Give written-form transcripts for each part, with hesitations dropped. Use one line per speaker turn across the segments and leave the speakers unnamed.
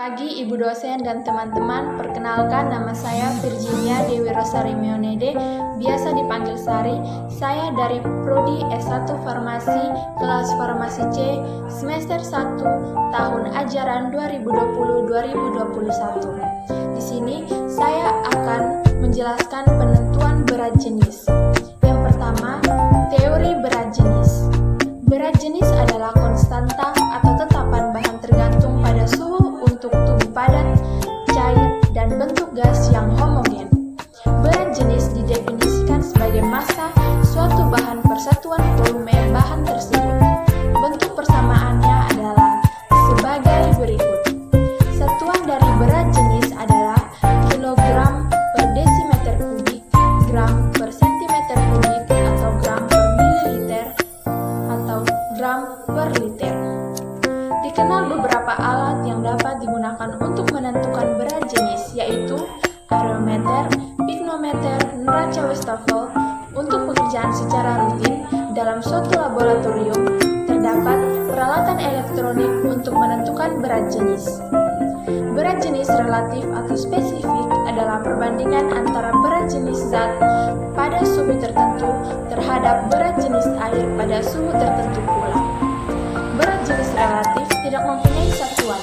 Pagi Ibu dosen dan teman-teman, perkenalkan nama saya Virginia Dewi Rosari Meonede, biasa dipanggil Sari. Saya dari Prodi S1 Farmasi, kelas Farmasi C, semester 1, tahun ajaran 2020-2021. Di sini saya akan menjelaskan penentuan berat jenis. Yang pertama, teori berat jenis. Berat jenis adalah konstanta atau tetapan bahan tergantung pada suhu untuk tubuh padat, cair, dan bentuk gas yang homogen. Berat jenis didefinisikan sebagai massa suatu bahan per satuan volume bahan tersebut. Bentuk persamaannya adalah sebagai berikut. Satuan dari berat jenis adalah kilogram per desimeter kubik, gram per sentimeter kubik, atau gram per mililiter, atau gram per liter. Dikenal beberapa alat yang dapat digunakan untuk menentukan berat jenis, yaitu areometer, piknometer, neraca Westphal. Untuk pekerjaan secara rutin dalam suatu laboratorium, terdapat peralatan elektronik untuk menentukan berat jenis. Berat jenis relatif atau spesifik adalah perbandingan antara berat jenis zat pada suhu tertentu terhadap berat jenis air pada suhu tertentu pula. Berat jenis relatif tidak mempunyai satuan.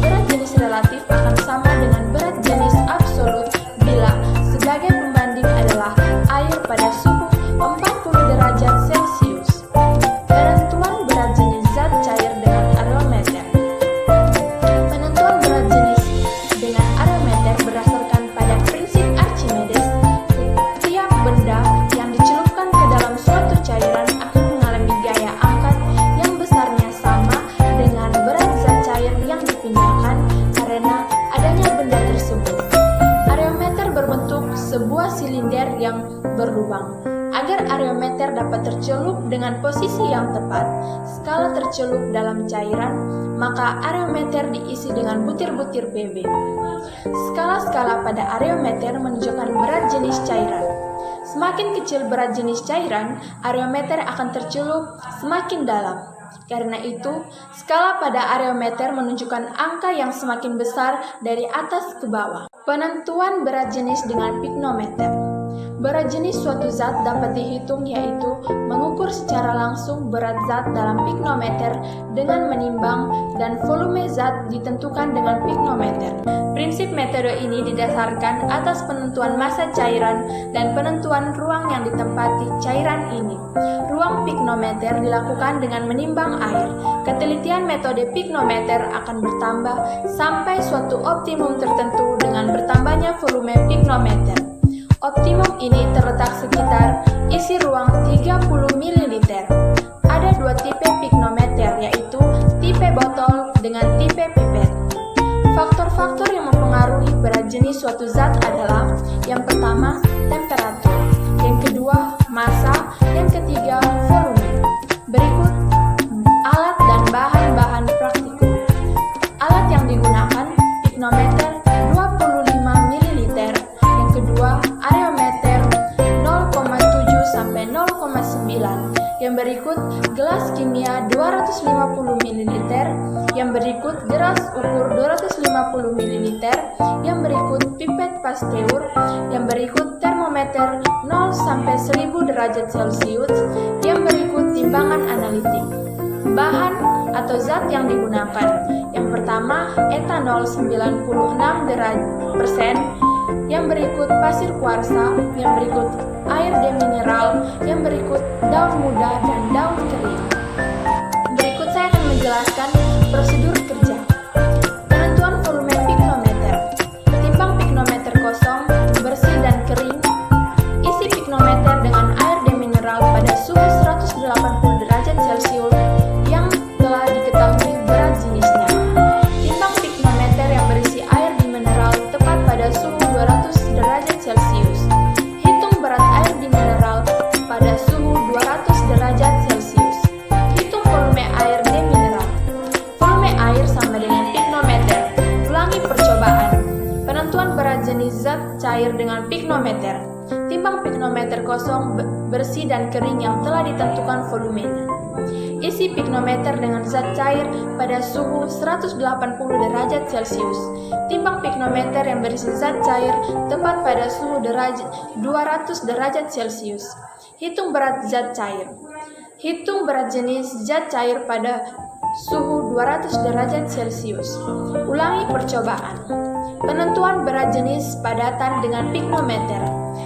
Berat jenis relatif akan sama dengan berat jenis absolut bila sebagai pembanding adalah air pada suhu 40 derajat Celcius. Penentuan berat jenis zat cair dengan areometer. Penentuan berat jenis dengan areometer berdasarkan pada prinsip Archimedes. Setiap benda yang dicelupkan ke dalam suatu cairan akan mengalami gaya angkat yang besarnya sama dengan berat zat cair yang dipindahkan karena adanya benda tersebut. Areometer berbentuk sebuah silinder yang berlubang. Agar areometer dapat tercelup dengan posisi yang tepat, skala tercelup dalam cairan, maka areometer diisi dengan butir-butir BB. Skala-skala pada areometer menunjukkan berat jenis cairan. Semakin kecil berat jenis cairan, areometer akan tercelup semakin dalam. Karena itu, skala pada areometer menunjukkan angka yang semakin besar dari atas ke bawah. Penentuan berat jenis dengan piknometer. Berat jenis suatu zat dapat dihitung, yaitu mengukur secara langsung berat zat dalam piknometer dengan menimbang, dan volume zat ditentukan dengan piknometer. Prinsip metode ini didasarkan atas penentuan massa cairan dan penentuan ruang yang ditempati cairan ini. Ruang piknometer dilakukan dengan menimbang air. Ketelitian metode piknometer akan bertambah sampai suatu optimum tertentu dengan bertambahnya volume piknometer. Optimum ini terletak sekitar isi ruang 30 ml. Ada dua tipe piknometer, yaitu tipe botol dengan tipe pipet. Faktor-faktor yang mempengaruhi berat jenis suatu zat adalah: yang pertama, temperatur, yang kedua, massa, yang ketiga, volume. Berikut alat dan bahan-bahan praktikum. Alat yang digunakan: piknometer 25 ml, yang kedua areometer 0,7 sampai 0,9. Yang berikut gelas kimia 250 ml, yang berikut gelas ukur 250 ml, yang berikut pipet pasteur, yang berikut termometer 0 sampai 1000 derajat Celcius, yang berikut timbangan analitik. Bahan atau zat yang digunakan: yang pertama etanol 96%, yang berikut pasir kuarsa, yang berikut air demineral, yang berikut daun muda dan daun kering. Berikut saya akan menjelaskan prosedur kerja. Penentuan volume piknometer. Timbang piknometer kosong, bersih dan kering. Isi piknometer dengan air demineral pada suhu 180 derajat Celcius yang telah diketahui berat jenisnya. Timbang piknometer yang berisi air demineral tepat pada suhu 200 derajat Celcius. Hitung berat air demineral pada suhu 200 derajat Celcius. Hitung volume air demineral. Volume air sama dengan piknometer. Ulangi percobaan. Penentuan berat jenis zat cair dengan piknometer. Timbang piknometer kosong, bersih dan kering yang telah ditentukan volumenya. Isi pignometer dengan zat cair pada suhu 180 derajat Celcius. Timbang pignometer yang berisi zat cair tepat pada suhu 200 derajat Celcius. Hitung berat zat cair. Hitung berat jenis zat cair pada suhu 200 derajat Celcius. Ulangi percobaan. Penentuan berat jenis padatan dengan pignometer.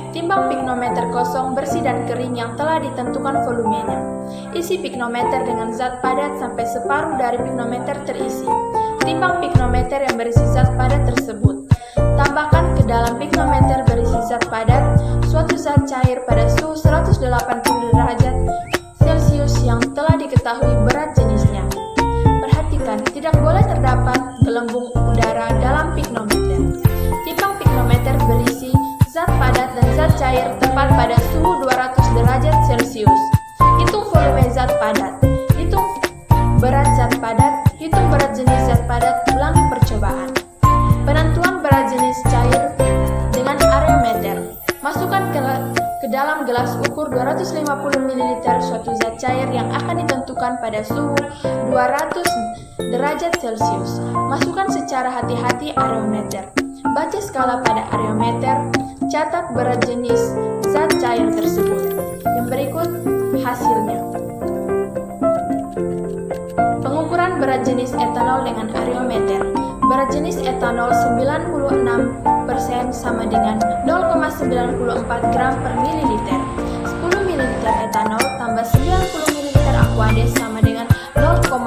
Timbang pignometer kosong, bersih dan kering yang telah ditentukan volumenya. Isi pignometer dengan zat padat sampai separuh dari pignometer terisi. Timbang pignometer yang berisi zat padat tersebut. Tambahkan ke dalam pignometer berisi zat padat suatu zat cair pada suhu 180 derajat Celcius yang telah diketahui berat jenisnya. Perhatikan, tidak boleh terdapat gelembung udara dalam pignometer. Timbang pignometer berisi zat padat dan zat cair tepat pada suhu 200 derajat Celcius. Hitung volume zat padat. Hitung berat zat padat. Hitung berat jenis zat padat. Ulangi percobaan. Penentuan berat jenis cair dengan areometer. Masukkan ke dalam gelas ukur 250 ml suatu zat cair yang akan ditentukan pada suhu 200 derajat Celcius. Masukkan secara hati-hati areometer. Baca skala pada areometer. Catat berat jenis zat cair tersebut. Yang berikut hasilnya. Pengukuran berat jenis etanol dengan areometer. Berat jenis etanol 96% sama dengan 0,94 gram per mililiter. 10 ml etanol tambah 90 ml Aquades sama dengan 0,82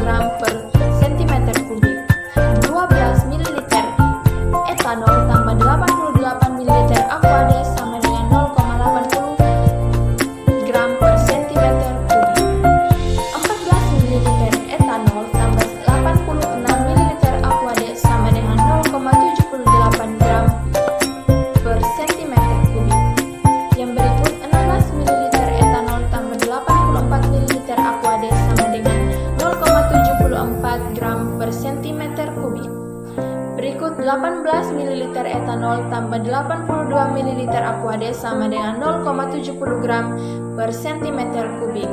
gram per cm kubik. 12 ml etanol tambah 88 ml Aquades sama dengan 0,80 gram per cm kubik. 14 ml etanol tambah 86 ml Aquades sama dengan 0,78 gram per cm kubik. Yang berikut 16 ml etanol tambah 84 ml Aquades sama dengan 0,74 gram per cm kubik. Berikut 18 ml etanol tambah 82 ml Aquades sama dengan 0,70 gram per cm kubik.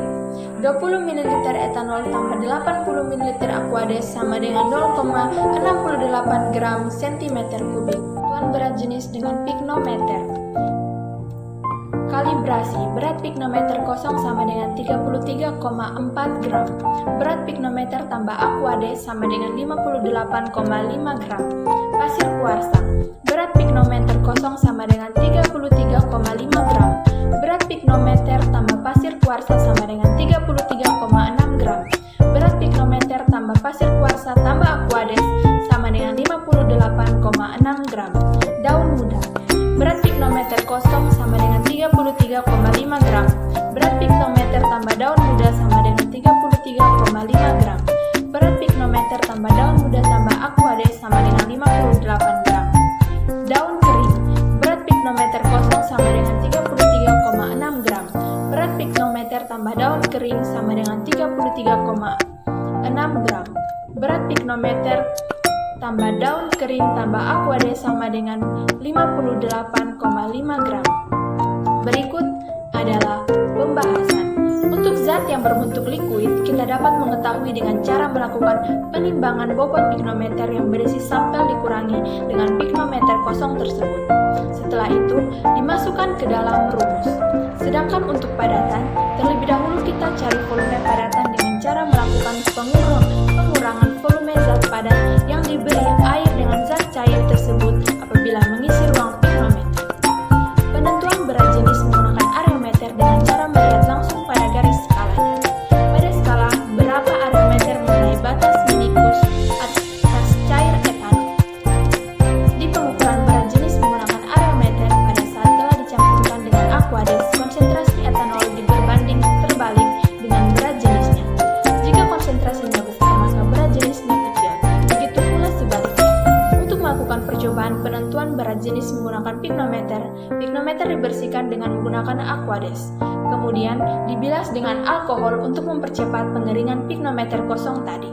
20 ml etanol tambah 80 ml Aquades sama dengan 0,68 gram cm kubik. Tentuan berat jenis dengan pignometer. Kalibrasi. Berat pignometer kosong sama dengan 33,4 gram. Berat pignometer tambah Aquades sama dengan 58,5 gram. Pasir kuarsa. Berat pignometer kosong sama dengan 33,5 gram. Berat pignometer tambah pasir kuarsa sama dengan 33,6 gram. Berat pignometer tambah pasir kuarsa tambah Aquades sama dengan 58,6 gram. Daun muda. Berat pignometer kosong sama dengan 33,5 gram. Berat pignometer tambah daun muda sama dengan 33,5 gram. Berat pignometer tambah daun muda tambah Aquades sama dengan 58 gram. Daun kering. Berat pignometer kosong sama dengan 33,6 gram. Berat pignometer tambah daun kering sama dengan 33,6 gram. Berat pignometer tambah daun kering tambah Aquades sama dengan 58,5 gram. Berikut adalah pembahasan. Untuk zat yang berbentuk liquid, kita dapat mengetahui dengan cara melakukan penimbangan bobot pignometer yang berisi sampel dikurangi dengan pignometer kosong tersebut. Setelah itu, dimasukkan ke dalam rumus. Sedangkan untuk padatan, terlebih dahulu kita cari volume padatan dengan cara melakukan pengurangan volume zat padat yang diberi air dengan zat cair tersebut apabila mengisi ruang pignometer. Penentuan berat jenis menggunakan areometer dengan cara melihat langsung pada garis skalanya. Pada skala, berapa areometer mengenai batas minikus atas cair etanol. Di pengukuran berat jenis menggunakan areometer, pada saat telah dicampurkan dengan Aquades, konsentrasi etanol berbanding terbalik dengan berat jenisnya. Jika konsentrasinya besar, maka berat jenisnya kecil. Begitu pula sebaliknya. Untuk melakukan percobaan penentuan berat jenis menggunakan pignometer, pignometer dibersihkan dengan menggunakan Aquades. Kemudian dibilas dengan alkohol untuk mempercepat pengeringan pignometer kosong tadi.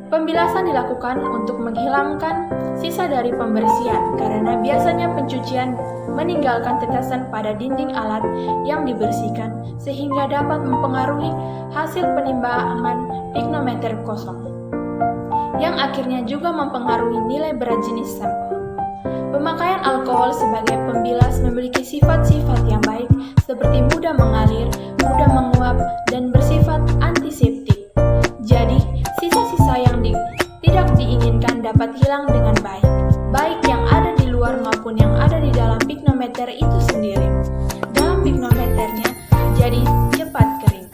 Pembilasan dilakukan untuk menghilangkan sisa dari pembersihan karena biasanya pencucian meninggalkan tetesan pada dinding alat yang dibersihkan sehingga dapat mempengaruhi hasil penimbangan piknometer kosong, yang akhirnya juga mempengaruhi nilai berat jenis sampel. Pemakaian alkohol sebagai pembilas memiliki sifat-sifat yang baik seperti mudah mengalir, mudah menguap, dan bersifat antiseptik. Jadi, sisa-sisa yang tidak diinginkan dapat hilang dengan baik, baik yang ada di luar maupun yang ada di dalam piknometer itu sendiri. Dalam piknometernya jadi cepat kering.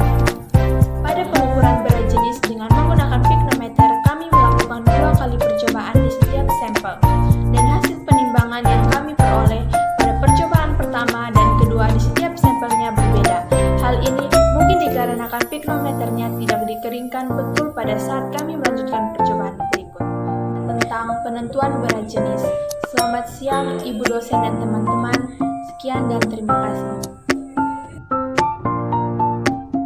Pada pengukuran berat jenis dengan menggunakan piknometer, kami melakukan 2 kali percobaan di setiap sampel, dan hasil penimbangan yang kami peroleh pada percobaan pertama dan kedua di setiap sampelnya berbeda. Hal ini mungkin dikarenakan piknometernya tidak dikeringkan betul pada saat kami melanjutkan percobaan berikut. Tentang penentuan berat jenis. Selamat siang Ibu dosen dan teman-teman. Sekian dan terima kasih.